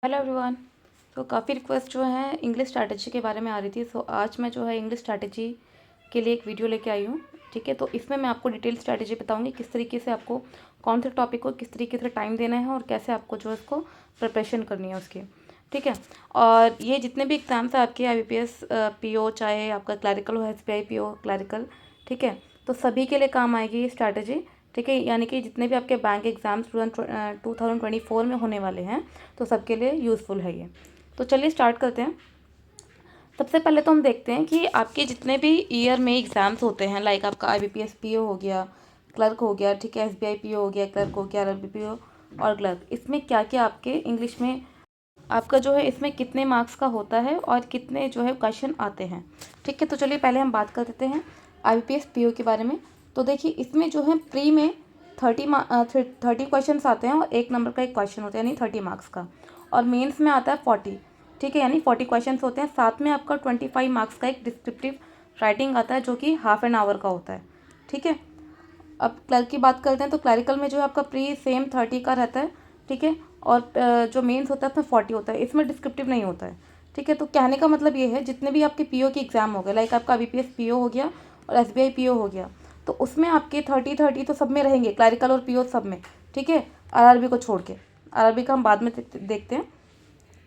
Hello everyone. तो काफ़ी request जो है इंग्लिश स्ट्रैटेजी के बारे में आ रही थी। सो आज मैं जो है इंग्लिश स्ट्रैटेजी के लिए एक वीडियो लेके आई हूँ। ठीक है, तो इसमें मैं आपको डिटेल स्ट्रैटेजी बताऊँगी किस तरीके से आपको कौन से टॉपिक को किस तरीके से टाइम देना है और कैसे आपको जो है उसको प्रिपरेशन करनी है उसकी। ठीक है, और ये जितने भी एग्ज़ाम्स हैं आपके IBPS PO, चाहे आपका क्लैरिकल हो, SBI PO क्लैरिकल, ठीक है, तो सभी के लिए काम आएगी ये स्ट्रैटेजी। ठीक है, यानी कि जितने भी आपके बैंक एग्ज़ाम्स 2024 में होने वाले हैं तो सबके लिए यूज़फुल है ये। तो चलिए स्टार्ट करते हैं। सबसे पहले तो हम देखते हैं कि आपके जितने भी ईयर में एग्ज़ाम्स होते हैं, लाइक आपका IBPS PO हो गया, क्लर्क हो गया, ठीक है, SBI PO हो गया, क्लर्क हो गया, RRB PO और क्लर्क, इसमें क्या क्या आपके इंग्लिश में आपका जो है इसमें कितने मार्क्स का होता है और कितने जो है क्वेश्चन आते हैं। ठीक है, तो चलिए पहले हम बात कर देते हैं IBPS PO के बारे में। तो देखिए इसमें जो है प्री में 30 क्वेश्चन आते हैं और 1 नंबर का एक क्वेश्चन होता है, यानी 30 मार्क्स का। और मेंस में आता है 40। ठीक है, यानी 40 क्वेश्चन होते हैं। साथ में आपका 25 मार्क्स का एक डिस्क्रिप्टिव राइटिंग आता है जो कि हाफ एन आवर का होता है। ठीक है, अब क्लर्क की बात करते हैं तो क्लैरिकल में जो है आपका प्री सेम 30 का रहता है। ठीक है, और जो मेंस होता है उसमें 40 होता है, इसमें डिस्क्रिप्टिव नहीं होता है। ठीक है, तो कहने का मतलब ये है जितने भी आपके PO के एग्ज़ाम हो गए, लाइक आपका IBPS PO हो गया और SBI PO हो गया, तो उसमें आपके 30 तो सब में रहेंगे, क्लैरिकल और PO सब में। ठीक है, RRB को छोड़ के, RRB का हम बाद में देखते हैं।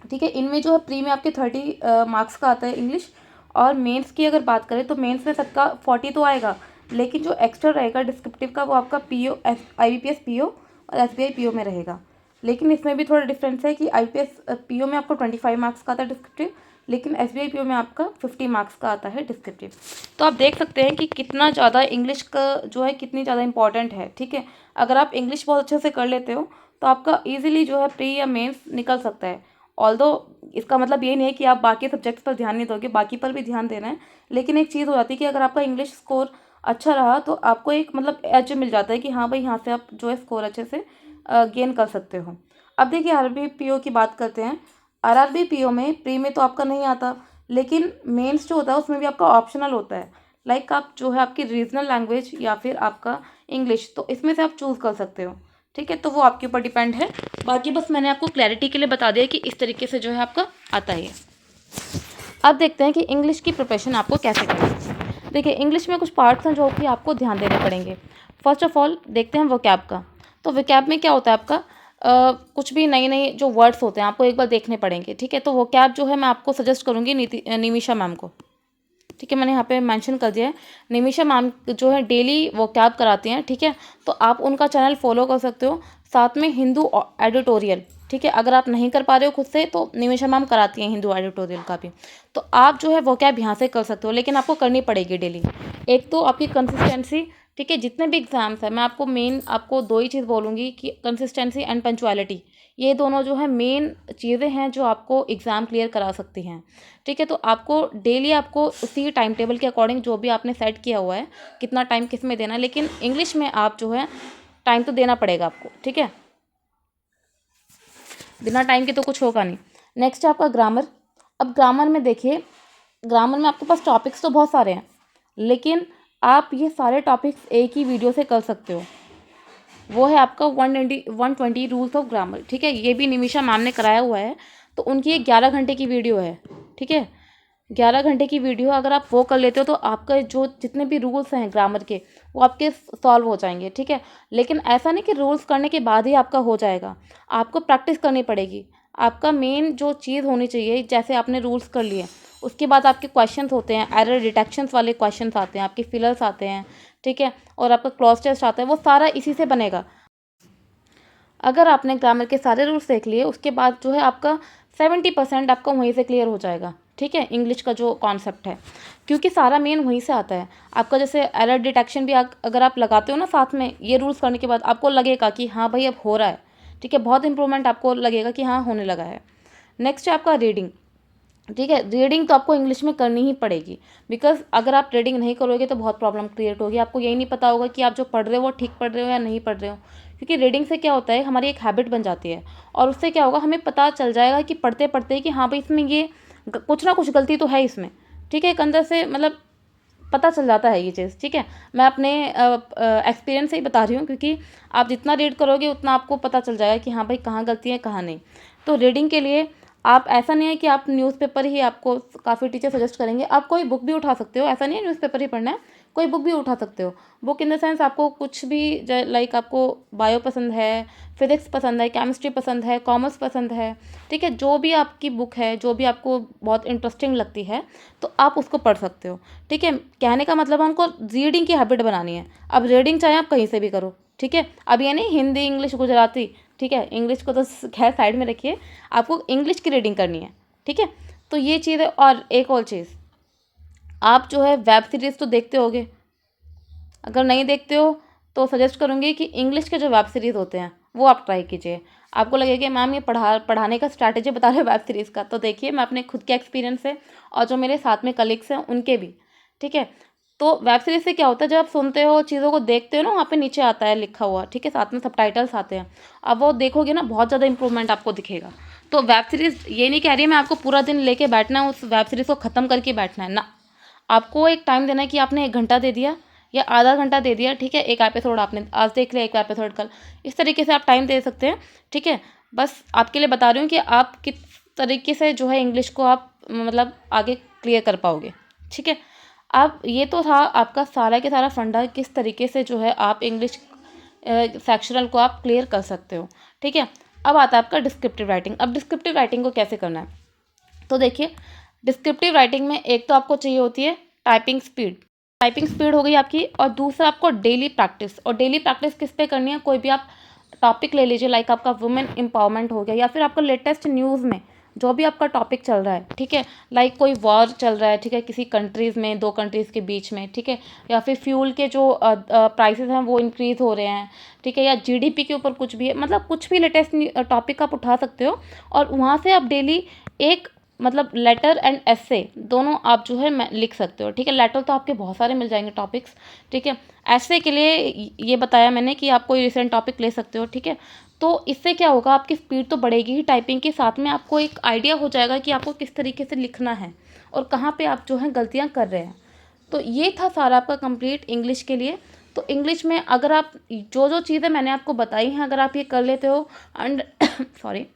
ठीक है, इनमें जो है प्री में आपके 30 मार्क्स का आता है इंग्लिश। और मेंस की अगर बात करें तो मेंस में सबका 40 तो आएगा, लेकिन जो एक्स्ट्रा रहेगा डिस्क्रिप्टिव का वो आपका PO IBPS PO और SBI PO में रहेगा। लेकिन इसमें भी थोड़ा डिफरेंस है कि IBPS PO में आपको 25 मार्क्स का आता है डिस्क्रिप्टिव, लेकिन SBI PO में आपका 50 मार्क्स का आता है डिस्क्रिप्टिव। तो आप देख सकते हैं कि कितना ज़्यादा इंग्लिश का जो है कितनी ज़्यादा इंपॉर्टेंट है। ठीक है, अगर आप इंग्लिश बहुत अच्छे से कर लेते हो तो आपका ईजिली जो है प्री या मेंस निकल सकता है। ऑल्दो इसका मतलब ये नहीं है कि आप बाकी सब्जेक्ट्स पर ध्यान नहीं दोगे, बाकी पर भी ध्यान देना है। लेकिन एक चीज़ हो जाती है कि अगर आपका इंग्लिश स्कोर अच्छा रहा तो आपको एक मतलब एज मिल जाता है कि हाँ भाई यहाँ से आप जो है स्कोर अच्छे से गेन कर सकते हो। अब देखिए RRB PO की बात करते हैं। RRB PO में प्री में तो आपका नहीं आता, लेकिन मेंस जो होता है उसमें भी आपका ऑप्शनल होता है। लाइक आप जो है आपकी रीजनल लैंग्वेज या फिर आपका इंग्लिश, तो इसमें से आप चूज़ कर सकते हो। ठीक है, तो वो आपके ऊपर डिपेंड है। बाकी बस मैंने आपको क्लैरिटी के लिए बता दिया कि इस तरीके से जो है आपका आता है। अब देखते हैं कि इंग्लिश की प्रिपरेशन आपको कैसे करनी है। देखिए इंग्लिश में कुछ पार्ट्स हैं जो कि आपको ध्यान देने पड़ेंगे। फर्स्ट ऑफ ऑल देखते हैं वोकैब का। तो वोकैब में क्या होता है आपका कुछ भी नई नई जो वर्ड्स होते हैं आपको एक बार देखने पड़ेंगे। ठीक है, तो वोकैब जो है मैं आपको सजेस्ट करूँगी निमिषा मैम को। ठीक है, मैंने यहाँ पे मेंशन कर दिया है। निमिषा मैम जो है डेली वोकैब कराती हैं। ठीक है, तो आप उनका चैनल फॉलो कर सकते हो। साथ में हिंदू एडिटोरियल, ठीक है, अगर आप नहीं कर पा रहे हो खुद से तो निमिषा मैम कराती हैं हिंदू एडिटोरियल का भी। तो आप जो है वोकैब यहाँ से कर सकते हो, लेकिन आपको करनी पड़ेगी डेली। एक तो आपकी कंसिस्टेंसी। ठीक है, जितने भी एग्जाम्स हैं मैं आपको मेन आपको 2 ही चीज़ बोलूँगी कि कंसिस्टेंसी एंड पंचुअलिटी। ये दोनों जो है मेन चीज़ें हैं जो आपको एग्ज़ाम क्लियर करा सकती हैं। ठीक है, तो आपको डेली आपको उसी टाइम टेबल के अकॉर्डिंग जो भी आपने सेट किया हुआ है कितना टाइम किस में देना है, लेकिन इंग्लिश में आप जो है टाइम तो देना पड़ेगा आपको। ठीक है, बिना टाइम के तो कुछ होगा नहीं। नेक्स्ट है आपका ग्रामर। अब ग्रामर में देखिए, ग्रामर में आपके पास टॉपिक्स तो बहुत सारे हैं, लेकिन आप ये सारे टॉपिक्स एक ही वीडियो से कर सकते हो। वो है आपका 120 रूल्स ऑफ ग्रामर। ठीक है, ये भी निमिषा मैम ने कराया हुआ है। तो उनकी एक 11 घंटे की वीडियो है। ठीक है, 11 घंटे की वीडियो अगर आप वो कर लेते हो तो आपका जो जितने भी रूल्स हैं ग्रामर के वो आपके सॉल्व हो जाएंगे। ठीक है, लेकिन ऐसा नहीं कि रूल्स करने के बाद ही आपका हो जाएगा, आपको प्रैक्टिस करनी पड़ेगी। आपका मेन जो चीज़ होनी चाहिए, जैसे आपने रूल्स कर लिए उसके बाद आपके क्वेश्चंस होते हैं, एरर डिटेक्शंस वाले क्वेश्चंस आते हैं, आपके फिलर्स आते हैं। ठीक है, और आपका क्लॉज टेस्ट आता है, वो सारा इसी से बनेगा। अगर आपने ग्रामर के सारे रूल्स देख लिए उसके बाद जो है आपका 70% आपका वहीं से क्लियर हो जाएगा। ठीक है, इंग्लिश का जो कॉन्सेप्ट है, क्योंकि सारा मेन वहीं से आता है। आपका जैसे एरर डिटेक्शन भी अगर आप लगाते हो ना साथ में ये रूल्स करने के बाद, आपको लगेगा कि हाँ भाई अब हो रहा है। ठीक है, बहुत इंप्रूवमेंट आपको लगेगा कि हाँ होने लगा है। नेक्स्ट है आपका रीडिंग। ठीक है, रीडिंग तो आपको इंग्लिश में करनी ही पड़ेगी, बिकॉज अगर आप रीडिंग नहीं करोगे तो बहुत प्रॉब्लम क्रिएट होगी। आपको यही नहीं पता होगा कि आप जो पढ़ रहे हो वो ठीक पढ़ रहे हो या नहीं पढ़ रहे हो। क्योंकि रीडिंग से क्या होता है, हमारी एक हैबिट बन जाती है, और उससे क्या होगा, हमें पता चल जाएगा कि पढ़ते पढ़ते कि हाँ भाई इसमें ये कुछ ना कुछ गलती तो है इसमें। ठीक है, एक अंदर से मतलब पता चल जाता है ये चीज़। ठीक है, मैं अपने एक्सपीरियंस से ही बता रही हूँ, क्योंकि आप जितना रीड करोगे उतना आपको पता चल जाएगा कि हाँ भाई कहाँ गलती है कहाँ नहीं। तो रीडिंग के लिए आप, ऐसा नहीं है कि आप न्यूज़पेपर ही आपको काफ़ी टीचर सजेस्ट करेंगे, आप कोई बुक भी उठा सकते हो, ऐसा नहीं है न्यूज़पेपर ही पढ़ना है, कोई बुक भी उठा सकते हो। बुक इन द सेंस आपको कुछ भी, लाइक आपको बायो पसंद है, फिजिक्स पसंद है, केमिस्ट्री पसंद है, कॉमर्स पसंद है, ठीक है, जो भी आपकी बुक है, जो भी आपको बहुत इंटरेस्टिंग लगती है तो आप उसको पढ़ सकते हो, ठीक है। कहने का मतलब है हमको रीडिंग की हैबिट बनानी है। अब रीडिंग चाहे आप कहीं से भी करो, ठीक है। अब ये नहीं हिंदी इंग्लिश गुजराती, ठीक है, इंग्लिश को तो खैर साइड में रखिए, आपको इंग्लिश की रीडिंग करनी है, ठीक है। तो ये चीज़ है। और एक और चीज़, आप जो है वेब सीरीज़ तो देखते होगे, अगर नहीं देखते हो तो सजेस्ट करूँगी कि इंग्लिश के जो वेब सीरीज़ होते हैं वो आप ट्राई कीजिए। आपको लगेगा कि मैम ये पढ़ाने का स्ट्रैटेजी बता रहे हो वेब सीरीज़ का, तो देखिए मैं अपने खुद के एक्सपीरियंस से और जो मेरे साथ में कलीग्स हैं उनके भी, ठीक है। तो वेब सीरीज़ से क्या होता है, जब आप सुनते हो, चीज़ों को देखते हो ना, वहाँ पे नीचे आता है लिखा हुआ, ठीक है, साथ में सबटाइटल्स आते हैं। अब वो देखोगे ना, बहुत ज़्यादा इंप्रूवमेंट आपको दिखेगा। तो वेब सीरीज़ ये नहीं कह रही है मैं आपको पूरा दिन लेके बैठना है, उस वेब सीरीज़ को ख़त्म करके बैठना है ना। आपको एक टाइम देना है कि आपने 1 घंटा दे दिया या आधा घंटा दे दिया, ठीक है, एक एपिसोड आपने आज देख लिया, एक एपिसोड कल, इस तरीके से आप टाइम दे सकते हैं, ठीक है। बस आपके लिए बता रही हूँ कि आप किस तरीके से जो है इंग्लिश को आप मतलब आगे क्लियर कर पाओगे, ठीक है। अब ये तो था आपका सारा के सारा फंडा, किस तरीके से जो है आप इंग्लिश सेक्शनल को आप क्लियर कर सकते हो, ठीक है। अब आता है आपका डिस्क्रिप्टिव राइटिंग। अब डिस्क्रिप्टिव राइटिंग को कैसे करना है, तो देखिए, डिस्क्रिप्टिव राइटिंग में एक तो आपको चाहिए होती है टाइपिंग स्पीड, टाइपिंग स्पीड हो गई आपकी, और दूसरा आपको डेली प्रैक्टिस। और डेली प्रैक्टिस किस पे करनी है, कोई भी आप टॉपिक ले लीजिए, लाइक आपका वुमेन एम्पावरमेंट हो गया, या फिर आपका लेटेस्ट न्यूज़ में जो भी आपका टॉपिक चल रहा है, ठीक है, लाइक कोई वॉर चल रहा है, ठीक है, किसी कंट्रीज़ में, 2 कंट्रीज़ के बीच में, ठीक है, या फिर फ्यूल के जो प्राइसेस हैं वो इंक्रीज़ हो रहे हैं, ठीक है, या जीडीपी के ऊपर कुछ भी है, मतलब कुछ भी लेटेस्ट टॉपिक आप उठा सकते हो और वहाँ से आप डेली एक, मतलब लेटर एंड एस्से दोनों आप जो है लिख सकते हो, ठीक है। लेटर तो आपके बहुत सारे मिल जाएंगे टॉपिक्स, ठीक है। एस्से के लिए ये बताया मैंने कि आप कोई रिसेंट टॉपिक ले सकते हो, ठीक है। तो इससे क्या होगा, आपकी स्पीड तो बढ़ेगी ही टाइपिंग के साथ में, आपको एक आइडिया हो जाएगा कि आपको किस तरीके से लिखना है और कहाँ पे आप जो है गलतियाँ कर रहे हैं। तो ये था सारा आपका कंप्लीट इंग्लिश के लिए। तो इंग्लिश में अगर आप जो जो चीज़ें मैंने आपको बताई हैं, अगर आप ये कर लेते हो एंड सॉरी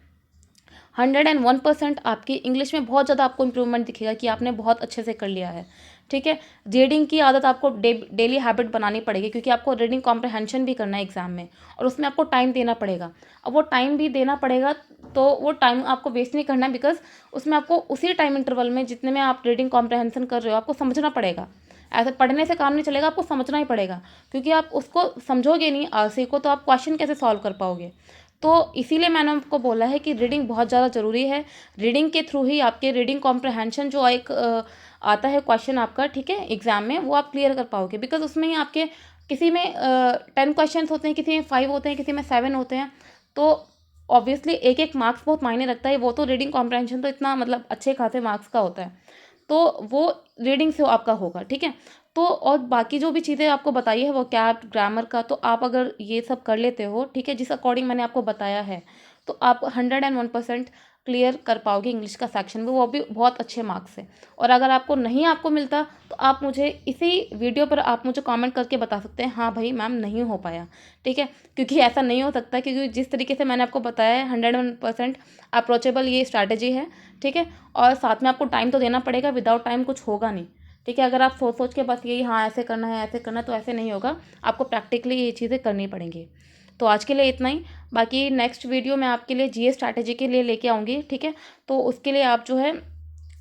101% आपकी इंग्लिश में बहुत ज़्यादा आपको इम्प्रूवमेंट दिखेगा कि आपने बहुत अच्छे से कर लिया है, ठीक है। रीडिंग की आदत आपको डेली हैबिट बनानी पड़ेगी, क्योंकि आपको रीडिंग कॉम्प्रहेंशन भी करना है एग्जाम में, और उसमें आपको टाइम देना पड़ेगा। अब वो टाइम भी देना पड़ेगा, तो वो टाइम आपको वेस्ट नहीं करना है, बिकॉज उसमें आपको उसी टाइम इंटरवल में जितने में आप रीडिंग कॉम्प्रहेंशन कर रहे हो आपको समझना पड़ेगा। ऐसे पढ़ने से काम नहीं चलेगा, आपको समझना ही पड़ेगा, क्योंकि आप उसको समझोगे नहीं आरसी को, तो आप क्वेश्चन कैसे सॉल्व कर पाओगे। तो इसीलिए मैंने आपको बोला है कि रीडिंग बहुत ज़्यादा ज़रूरी है। रीडिंग के थ्रू ही आपके रीडिंग कॉम्प्रहेंशन जो एक आता है क्वेश्चन आपका, ठीक है, एग्जाम में, वो आप क्लियर कर पाओगे, बिकॉज उसमें ही आपके किसी में 10 क्वेश्चन होते हैं, किसी में 5 होते हैं, किसी में 7 होते हैं। तो ऑब्वियसली एक एक मार्क्स बहुत मायने रखता है। वो तो रीडिंग कॉम्प्रहेंशन तो इतना मतलब अच्छे खासे मार्क्स का होता है, तो वो रीडिंग से आपका होगा, ठीक है। तो और बाकी जो भी चीज़ें आपको बताई है वो क्या, ग्रामर का, तो आप अगर ये सब कर लेते हो, ठीक है, जिस अकॉर्डिंग मैंने आपको बताया है, तो आप 101% क्लियर कर पाओगे इंग्लिश का सेक्शन में, वो भी बहुत अच्छे मार्क्स से। और अगर आपको नहीं आपको मिलता, तो आप मुझे इसी वीडियो पर आप मुझे कमेंट करके बता सकते हैं, हाँ भाई मैम नहीं हो पाया, ठीक है। क्योंकि ऐसा नहीं हो सकता, क्योंकि जिस तरीके से मैंने आपको बताया है 101% अप्रोचेबल ये स्ट्रैटेजी है, ठीक है। और साथ में आपको टाइम तो देना पड़ेगा, विदाउट टाइम कुछ होगा नहीं, ठीक है। अगर आप सोच सोच के बस यही हाँ ऐसे करना है ऐसे करना है, तो ऐसे नहीं होगा, आपको प्रैक्टिकली ये चीज़ें करनी पड़ेंगी। तो आज के लिए इतना ही। बाकी नेक्स्ट वीडियो मैं आपके लिए जीएस स्ट्रैटेजी के लिए लेके आऊँगी, ठीक है। तो उसके लिए आप जो है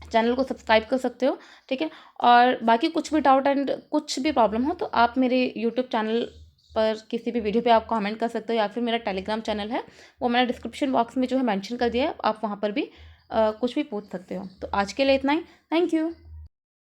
चैनल को सब्सक्राइब कर सकते हो, ठीक है। और बाकी कुछ भी डाउट एंड कुछ भी प्रॉब्लम हो, तो आप मेरे यूट्यूब चैनल पर किसी भी वीडियो पे आप कमेंट कर सकते हो, या फिर मेरा टेलीग्राम चैनल है, वो मैंने डिस्क्रिप्शन बॉक्स में जो है मेंशन कर दिया है, आप वहाँ पर भी कुछ भी पूछ सकते हो। तो आज के लिए इतना ही। Thank you.